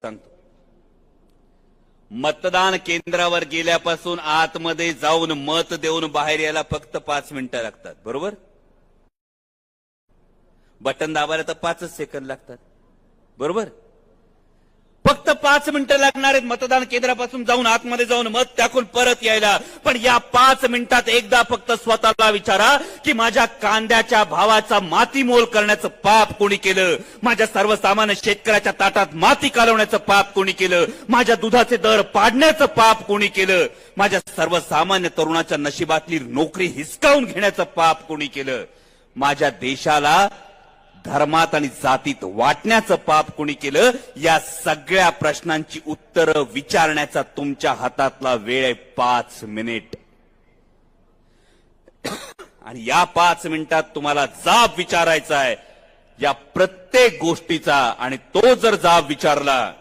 सांगतो. मतदान केंद्रावर गेल्यापासून आतमध्ये जाऊन मत देऊन बाहेर यायला फक्त 5 मिनिटं लागतात, बरोबर? बटन दाबायला तर 5च सेकंद लागतात, बरोबर? फक्त 5 मिनिटं लागणार आहेत मतदान केंद्रापासून जाऊन आतमध्ये जाऊन मत टाकून परत यायला. पण या 5 मिनिटात एकदा फक्त स्वतःला विचारा की माझ्या कांद्याच्या भावाचा मातीमोल करण्याचं पाप कोणी केलं? माझ्या सर्वसामान्य शेतकऱ्याच्या ताटात माती कालवण्याचं पाप कोणी केलं? माझ्या दुधाचे दर पाडण्याचं पाप कोणी केलं? माझ्या सर्वसामान्य तरुणाच्या नशिबातली नोकरी हिसकावून घेण्याचं पाप कोणी केलं? माझ्या देशाला धर्मात आणि जातीत वाटण्याचं पाप कोणी केलं? या सगळ्या प्रश्नांची उत्तरं विचारण्याचा तुमच्या हातातला वेळ आहे 5 मिनिट. आणि या 5 मिनिटात तुम्हाला जाब विचारायचा आहे या प्रत्येक गोष्टीचा. आणि तो जर जाब विचारला